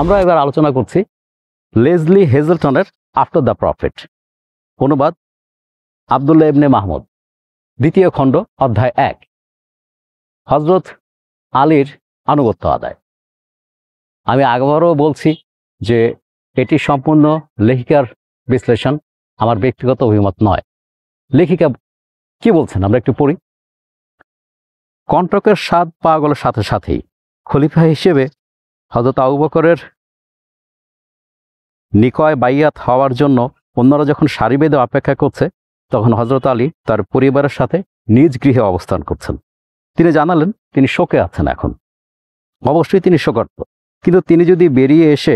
আমরা এবার আলোচনা করছি লেজলি হেজেলটনের আফটার দ্য প্রফেট, অনুবাদ আব্দুল্লাহ ইবনে মাহমুদ, দ্বিতীয় খণ্ড, অধ্যায় 1, হজরত আলীর আনুগত্য আদায়। আমি আগেবারও বলছি যে এটি সম্পূর্ণ লেখিকার বিশ্লেষণ, আমার ব্যক্তিগত অভিমত নয়। লেখিকা কি বলছেন আমরা একটু পড়ি। কণ্টকের স্বাদ পাওয়া গেল সাথে সাথেই খলিফা হিসেবে হযরত আবু বকরের নিকয় বাইয়াত হওয়ার জন্য অন্যরা যখন সারি বেঁধে অপেক্ষা করছে, তখন হযরত আলী তার পরিবারের সাথে নিজ গৃহে অবস্থান করছেন। তিনি জানালেন তিনি শোকে আছেন। এখন অবশ্যই তিনি শোকার্ত, কিন্তু তিনি যদি বেরিয়ে এসে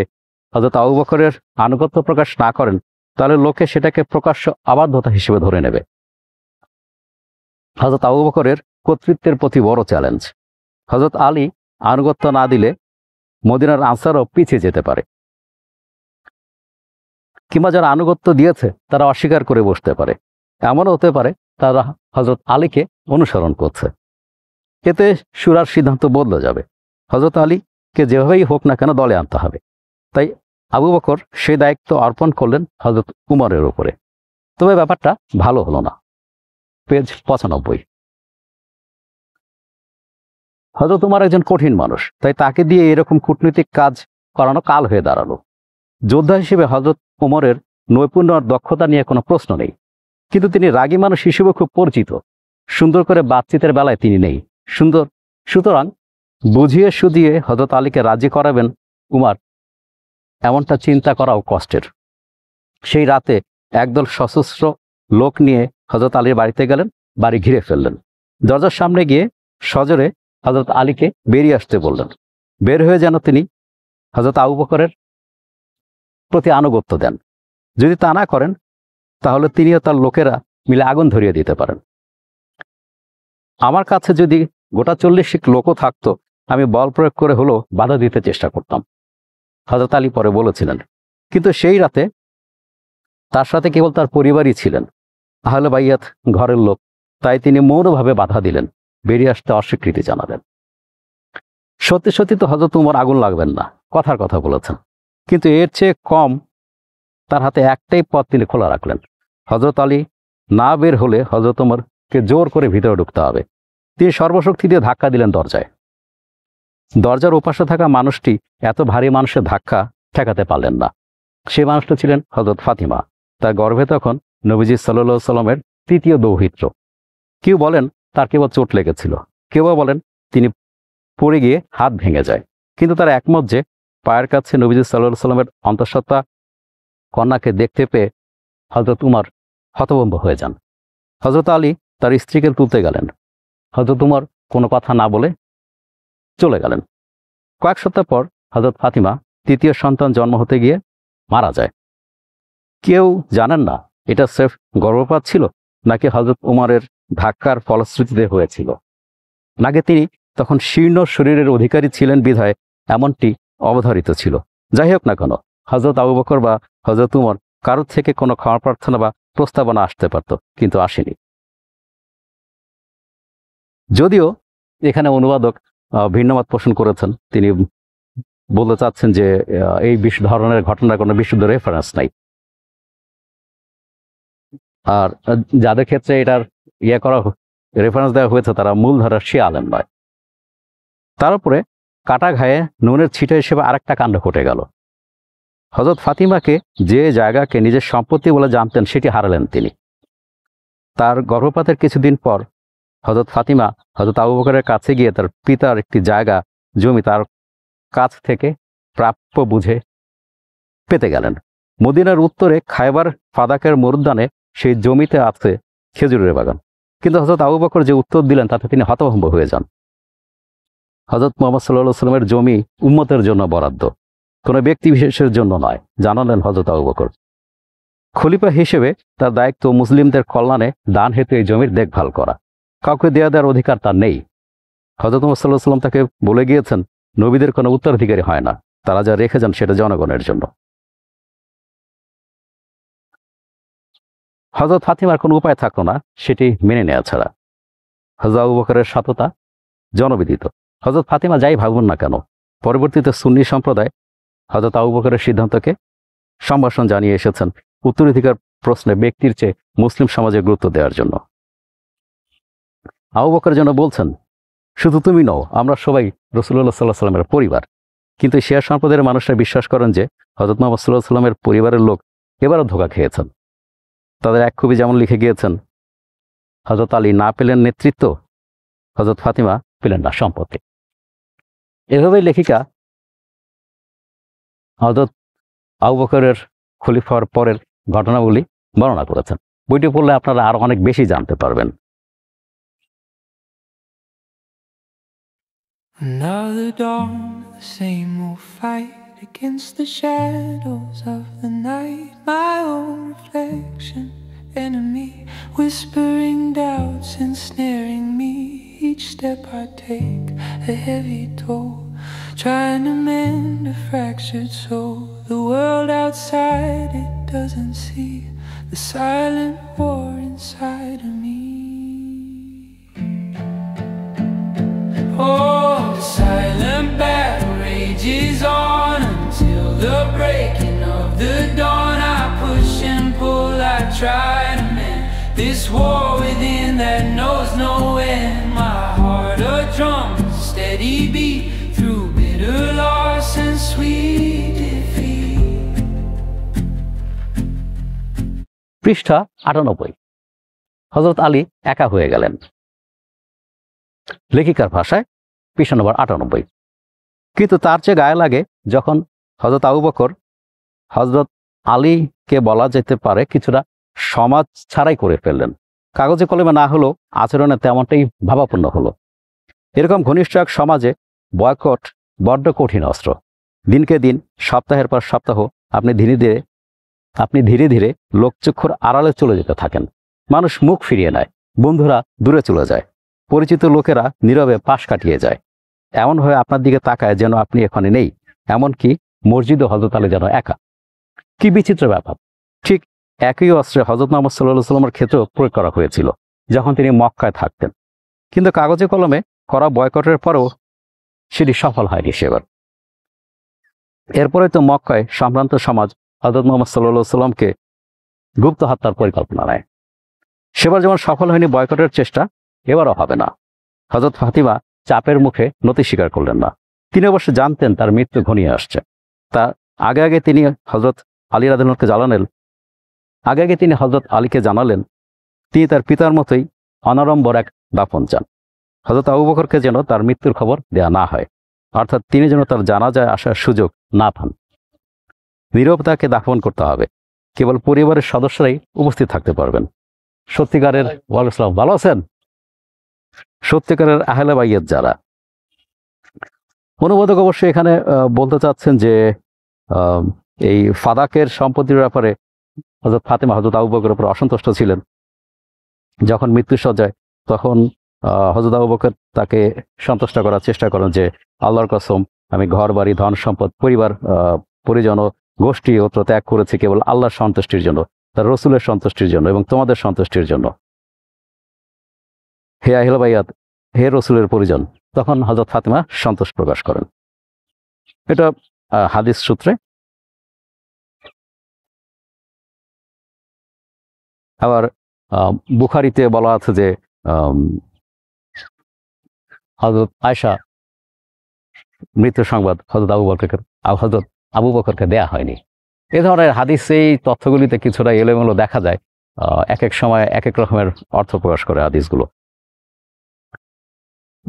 হযরত আবু বকরের আনুগত্য প্রকাশ না করেন, তাহলে লোকে সেটাকে প্রকাশ্য অবাধ্যতা হিসেবে ধরে নেবে। হযরত আবু বকরের কর্তৃত্বের প্রতি বড় চ্যালেঞ্জ। হযরত আলী আনুগত্য না দিলে মদিনার আনসারও পিছিয়ে যেতে পারে, কিংবা যারা আনুগত্য দিয়েছে তারা অস্বীকার করে বসতে পারে। এমনও হতে পারে তারা হযরত আলীকে অনুসরণ করছে। এতে শুরার সিদ্ধান্ত বদলে যাবে। হযরত আলীকে যেভাবেই হোক না কেন দলে আনতে হবে। তাই আবু বকর সেই দায়িত্ব অর্পণ করলেন হযরত উমরের উপরে। তবে ব্যাপারটা ভালো হলো না। পেজ 95। হযরত উমর একজন কঠিন মানুষ, তাই তাকে দিয়ে এরকম কূটনৈতিক কাজ করানো কাল হয়ে দাঁড়ালো। যোদ্ধা হিসেবে হযরত উমরের নৈপুণ্য আর দক্ষতা নিয়ে কোনো প্রশ্ন নেই, কিন্তু তিনি রাগী মানুষ হিসেবে খুব পরিচিত। সুন্দর করে বাতচিতের বেলায় তিনি নেই। সুতরাং বুঝিয়ে সুঝিয়ে হযরত আলীকে রাজি করাবেন উমর, এমনটা চিন্তা করাও কষ্টের। সেই রাতে একদল সশস্ত্র লোক নিয়ে হযরত আলীর বাড়িতে গেলেন, বাড়ি ঘিরে ফেললেন। দরজার সামনে গিয়ে সজোরে হযরত আলীকে বেরিয়ে আসতে বললেন। বের হয়ে যেন তিনি হযরত আবু বকরের প্রতি আনুগত্য দেন। যদি তা না করেন, তাহলে তিনিও তার লোকেরা মিলে আগুন ধরিয়ে দিতে পারেন। আমার কাছে যদি গোটা 40 লোকও থাকতো, আমি বল প্রয়োগ করে হলেও বাধা দিতে চেষ্টা করতাম, হযরত আলী পরে বলেছিলেন। কিন্তু সেই রাতে তার সাথে কেবল তার পরিবারই ছিলেন, আহলে বাইয়াত, ঘরের লোক। তাই তিনি মৌনভাবে বাধা দিলেন, বেরিয়ে আসতে অস্বীকৃতি জানালেন। সত্যি সত্যি তো হযরত উমর আগুন লাগবেন না, কথার কথা বলেছেন, কিন্তু এর চেয়ে কম তার হাতে একটাই পথ তিনি খোলা রাখলেন। হযরত আলী না বের হলে হযরত উমরকে জোর করে ভিতরে ঢুকতে হবে। তিনি সর্বশক্তি দিয়ে ধাক্কা দিলেন দরজায়। দরজার ওপাশে থাকা মানুষটি এত ভারী মানুষের ধাক্কা ঠেকাতে পারলেন না। সে মানুষটা ছিলেন হযরত ফাতিমা। তার গর্ভে তখন নবীজি সাল্লাল্লাহু আলাইহি সাল্লামের তৃতীয় দৌহিত্র। কেউ বলেন তার কেবল চোট লেগেছিল, কেউ বলেন তিনি পড়ে গিয়ে হাত ভেঙে যায়। কিন্তু তার একমত যে পায়ের কাছে নবীজি সাল্লাল্লাহু আলাইহি সাল্লামের অন্তঃসত্ত্বা কন্যাকে দেখতে পেয়ে হযরত উমর হতভম্ব হয়ে যান। হযরত আলী তার স্ত্রীকে তুলতে গেলেন। হযরত উমর কোনো কথা না বলে চলে গেলেন। কয়েক সপ্তাহ পর হযরত ফাতিমা তৃতীয় সন্তান জন্ম হতে গিয়ে মারা যায়। কেউ জানেন না এটা স্রেফ গর্ভপাত ছিল, নাকি হযরত উমরের ধাক্কার ফলশ্রুতিতে হয়েছিল, নাকি তিনি তখন শীর্ণ শরীরের অধিকারী ছিলেন বিধায় এমনটি অবধারিত ছিল। যাই হোক না কেন, হযরত আবু বকর বা হযরত উমর কারোর থেকে কোনো ক্ষমা প্রার্থনা বা প্রস্তাবনা আসতে পারত, কিন্তু আসেনি। যদিও এখানে অনুবাদক ভিন্নমত পোষণ করেছেন। তিনি বলতে চাচ্ছেন যে এই ধরনের ঘটনার কোনো বিশুদ্ধ রেফারেন্স নাই, আর যাদের ক্ষেত্রে এটার করা রেফারেন্স দেওয়া হয়েছে তারা মূলধারার শিয়া আলেম নয়। তার উপরে কাটা ঘায়ে নুনের ছিটা হিসেবে আরেকটা কাণ্ড ঘটে গেল। হযরত ফাতিমাকে যে জায়গাকে নিজের সম্পত্তি বলে জানতেন সেটি হারালেন তিনি। তার গর্ভপাতের কিছুদিন পর হযরত ফাতিমা হযরত আবু বকরের কাছে গিয়ে তার পিতার একটি জায়গা জমি তার কাছ থেকে প্রাপ্য বুঝে পেতে গেলেন। মদিনার উত্তরে খায়বার ফাদাকের মরুদ্যানে সেই জমিতে আছে খেজুরের বাগান। কিন্তু হযরত আবু বকর যে উত্তর দিলেন তাতে তিনি হতভম্ব হয়ে যান। হযরত মুহাম্মদ সাল্লাল্লাহু আলাইহি ওয়াসাল্লামের জমি উম্মতের জন্য বরাদ্দ, কোনো ব্যক্তি বিশেষের জন্য নয়, জানালেন হযরত আবু বকর। খলিফা হিসেবে তার দায়িত্ব মুসলিমদের কল্যাণে দান হেতু এই জমির দেখভাল করা। কাউকে দেওয়ার অধিকার তার নেই। হযরত মুহাম্মদ সাল্লাল্লাহু আলাইহি ওয়াসাল্লাম তাকে বলে গিয়েছেন, নবীদের কোনো উত্তরাধিকারী হয় না, তারা যা রেখে যান সেটা জনগণের জন্য। হযরত ফাতিমার কোনো উপায় থাকলো না সেটি মেনে নেওয়া ছাড়া। হযরত আবু বকরের সততা জনবিদিত। হযরত ফাতিমা যাই ভাবুন না কেন, পরবর্তীতে সুন্নি সম্প্রদায় হযরত আবু বকরের সিদ্ধান্তকে সম্ভাষণ জানিয়ে এসেছেন উত্তরাধিকার প্রশ্নে ব্যক্তির চেয়ে মুসলিম সমাজে গুরুত্ব দেওয়ার জন্য। আবু বকর যেন বলছেন, শুধু তুমি নও, আমরা সবাই রাসূলুল্লাহ সাল্লাল্লাহু আলাইহি ওয়াসাল্লামের পরিবার। কিন্তু শিয়া সম্প্রদায়ের মানুষরা বিশ্বাস করেন যে হযরত মুহাম্মদ সাল্লাল্লাহু আলাইহি ওয়াসাল্লামের পরিবারের লোক এবারও ধোঁকা খেয়েছেন। তাদের এক কবি যেমন লিখে গিয়েছেন, হযরত আলী না পেলেন নেতৃত্ব, হযরত ফাতিমা পেলেন না সম্পত্তি। এভাবেই লেখিকা হযরত আবু বকরের খলিফা হওয়ার পরের ঘটনাবলী বর্ণনা করেছেন। বইটি পড়লে আপনারা আরো অনেক বেশি জানতে পারবেন। Another dawn, the same old fight against the shadows of the night. My own reflection, enemy, whispering doubts, ensnaring me. Each step I take, a heavy toll, trying to mend a fractured soul. The world outside, it doesn't see the silent war inside of me. Oh, the silent battle rages on until the breaking of the dawn. I push and pull, I try to mend this war within that knows no end. My heart a drum, steady beat through bitter loss and sweet defeat. পৃষ্ঠা 98। হযরত আলী একা হয়ে গেলেন। লেখিকার ভাষায় পৃষ্ঠা নম্বর 98। কিন্তু তার চেয়ে গায়ে লাগে যখন হযরত আবু বকর হযরত আলীকে বলা যেতে পারে কিছুটা সমাজ ছাড়াই করে ফেললেন। কাগজে কলমে না হলেও আচরণে তেমনটাই ভাবাপন্ন হলো। এরকম ঘনিষ্ঠ এক সমাজে বয়কট বড্ড কঠিন অস্ত্র। দিনকে দিন, সপ্তাহের পর সপ্তাহ আপনি ধীরে ধীরে লোকচক্ষুর আড়ালে চলে যেতে থাকেন। মানুষ মুখ ফিরিয়ে নেয়, বন্ধুরা দূরে চলে যায়, পরিচিত লোকেরা নীরবে পাশ কাটিয়ে যায়। এমন হয়ে আপনার দিকে তাকায় যেন আপনি এখানে নেই, এমনকি মসজিদে হযরত আলী যেন একা। কি বিচিত্র ব্যাপার! ঠিক একই অস্ত্রে হযরত মুহাম্মদ সাল্লাল্লাহু আলাইহি ওয়াসাল্লামের ক্ষেত্রেও প্রয়োগ করা হয়েছিল যখন তিনি মক্কায় থাকতেন। কিন্তু কাগজে কলমে করা বয়কটের পরেও সেটি সফল হয়নি সেবার। এরপরে তো মক্কায় সম্ভ্রান্ত সমাজ হযরত মুহাম্মদ সাল্লাল্লাহু আলাইহি ওয়াসাল্লামকে গুপ্ত হত্যার পরিকল্পনা নেয়। সেবার যেমন সফল হয়নি বয়কটের চেষ্টা, এবারও হবে না। হযরত ফাতিমা চাপের মুখে নতি স্বীকার করলেন না। তিনি অবশ্য জানতেন তার মৃত্যু ঘনিয়ে আসছে। তার আগে তিনি হযরত আলী আলীকে জানালেন তিনি তার পিতার মতোই অনাড়ম্বর এক দাফন চান। হযরত আবু বকরকে যেন তার মৃত্যুর খবর দেয়া না হয়, অর্থাৎ তিনি যেন তার জানাজায় আসার সুযোগ না পান। নীরব তাকে দাফন করতে হবে, কেবল পরিবারের সদস্যরাই উপস্থিত থাকতে পারবেন। সত্যিকারের ওয়ালাইকুম আসসালাম, ভালো আছেন? সত্যিকারের আহলে বাইয়াত যারা। অনুবাদক অবশ্যই এখানে বলতে চাচ্ছেন যে এই ফাদাকের সম্পত্তির ব্যাপারে হযরত ফাতিমা হযরত আবু বকরের উপর অসন্তুষ্ট ছিলেন। যখন মৃত্যুসজ্জায় তখন হযরত আবু বকর তাকে সন্তুষ্ট করার চেষ্টা করেন যে আল্লাহর কসম, আমি ঘর বাড়ি ধন সম্পদ পরিবার পরিজন ও গোষ্ঠী অত্র ত্যাগ করেছি কেবল আল্লাহর সন্তুষ্টির জন্য, তার রসুলের সন্তুষ্টির জন্য এবং তোমাদের সন্তুষ্টির জন্য। হে আহলে বাইয়াত, হে রসুলের পরিজন। তখন হযরত ফাতিমা সন্তোষ প্রকাশ করেন। এটা হাদিস সূত্রে। আবার বুখারীতে বলা আছে যে হযরত আয়েশা মৃত্যুর সংবাদ হযরত আবু বকরকে দেয়া হয়নি। এ ধরনের হাদিস এই তথ্যগুলিতে কিছুটা এলোমেলো দেখা যায়, এক এক সময় এক এক রকমের অর্থ প্রকাশ করে হাদিসগুলো।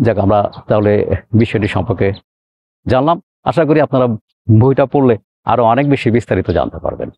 যাক, আমরা তাহলে বিষয়টি সম্পর্কে জানলাম। আশা করি আপনারা বইটা পড়লে আরো অনেক বেশি বিস্তারিত জানতে পারবেন।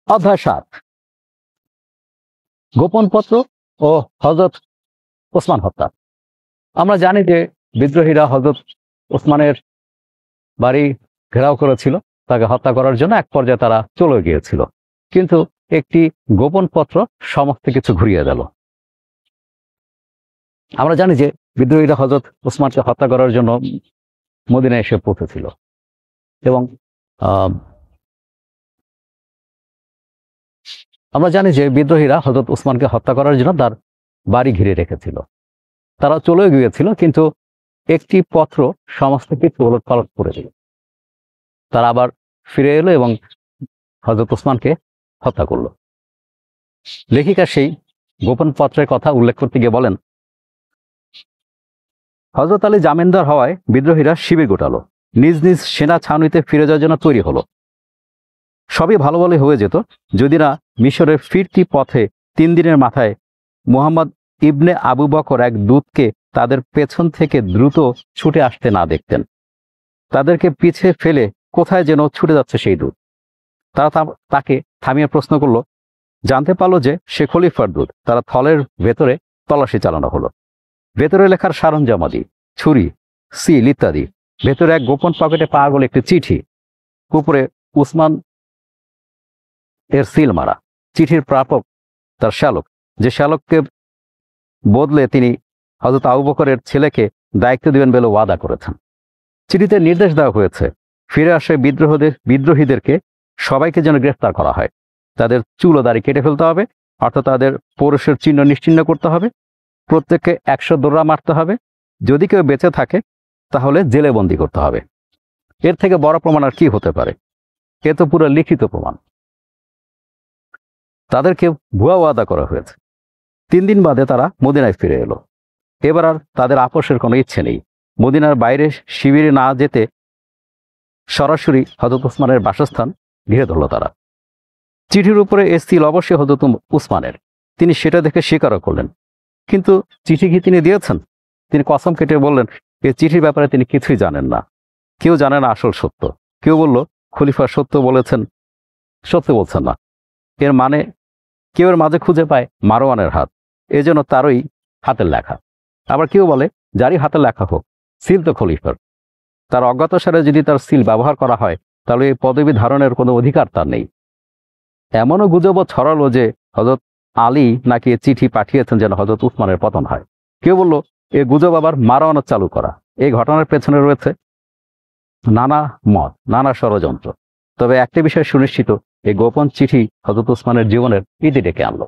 অধ্যায় 7, গোপন পত্র ও হযরত ওসমান হত্যা। আমরা জানি যে বিদ্রোহীরা হযরত ওসমানের বাড়ি ঘেরাও করেছিল, তাকে হত্যা করার জন্য। এক পর্যায়ে তারা চলে গিয়েছিল, কিন্তু একটি গোপন পত্র সমস্ত কিছু ঘুরিয়ে দিল। আমরা জানি যে বিদ্রোহীরা হযরত ওসমানকে হত্যা করার জন্য মদিনায় এসে পৌঁছেছিল এবং আমরা জানি যে বিদ্রোহীরা হযরত ওসমানকে হত্যা করার জন্য তার বাড়ি ঘিরে রেখেছিল। তারা চলে গিয়েছিল, কিন্তু একটি পত্র সমস্ত কিছু ওলটপালট করে দিল। তারা আবার ফিরে এলো এবং হযরত ওসমানকে হত্যা করলো। লেখিকা সেই গোপন পত্রের কথা উল্লেখ করতে গিয়ে বলেন, হযরত আলী জামিনদার হওয়ায় বিদ্রোহীরা শিবির গোটালো, নিজ নিজ সেনা ছাউনিতে ফিরে যাওয়ার জন্য তৈরি হলো। সবই ভালো ভালো হয়ে যেত যদি না মিশরের ফিরতি পথে 3 দিনের মাথায় মুহাম্মদ ইবনে আবু বকর এক দূতকে তাদের পেছন থেকে দ্রুত ছুটে আসতে না দেখতেন। তাদেরকে পিছে ফেলে কোথায় যেন ছুটে যাচ্ছে সেই দূত। তারা তাকে থামিয়ে প্রশ্ন করলো, জানতে পারলো যে সে খলিফার দূত। তারা থলের ভেতরে তল্লাশি চালানো হলো। ভেতরে লেখার সরঞ্জামাদি, ছুরি, সিল ইত্যাদি। ভেতরে এক গোপন পকেটে পাওয়া গেল একটি চিঠি, উপরে উসমান এর সিল মারা। চিঠির প্রাপক তার শ্যালক, যে শ্যালককে বদলে তিনি হযরত আবু বকরের ছেলেকে দায়িত্ব দিবেন বলে ওয়াদা করেছেন। চিঠিতে নির্দেশ দেওয়া হয়েছে ফিরে আসে বিদ্রোহীদেরকে সবাইকে যেন গ্রেফতার করা হয়। তাদের চুল ও দাড়ি কেটে ফেলতে হবে, অর্থাৎ তাদের পৌরুষের চিহ্ন নিশ্চিহ্ন করতে হবে। প্রত্যেককে 100 দোররা মারতে হবে। যদি কেউ বেঁচে থাকে তাহলে জেলে বন্দি করতে হবে। এর থেকে বড় প্রমাণ আর কি হতে পারে? এ তো পুরো লিখিত প্রমাণ। তাদেরকে ভুয়া ওয়াদা করা হয়েছে। 3 দিন বাদে তারা মদিনায় ফিরে এলো। এবার আর তাদের আপোষের কোনো ইচ্ছে নেই। মদিনার বাইরে শিবিরে না যেতে সরাসরি হযরত ওসমানের বাসস্থান ঘিরে ধরল তারা। চিঠির উপরে এ সিল অবশ্যই হযরত উসমানের। তিনি সেটা দেখে স্বীকারও করলেন, কিন্তু চিঠি কি তিনি দিয়েছেন? তিনি কসম কেটে বললেন এই চিঠির ব্যাপারে তিনি কিছুই জানেন না। কেউ জানে না আসল সত্য। কেউ বলল খলিফা সত্য বলছেন না। এর মানে কেউ এর মাঝে খুঁজে পায় মারওয়ানের হাত, এজন্য তারই হাতের লেখা। আবার কেউ বলে যারই হাতের লেখা হোক, সিল তো খলিফার। তার অজ্ঞাতসারে যদি তার সিল ব্যবহার করা হয় তাহলে এই পদবি ধারণের কোনো অধিকার তার নেই। এমনও গুজবও ছড়ালো যে হযরত আলী নাকি চিঠি পাঠিয়েছেন যেন হযরত উসমানের পতন হয়। কেউ বলল এ গুজব আবার মারওয়ানের চালু করা। এই ঘটনার পেছনে রয়েছে নানা মত, নানা ষড়যন্ত্র। তবে একটা বিষয় সুনিশ্চিত, এই গোপন চিঠি হযরত উসমানের জীবনের ইতি ডেকে আনলো।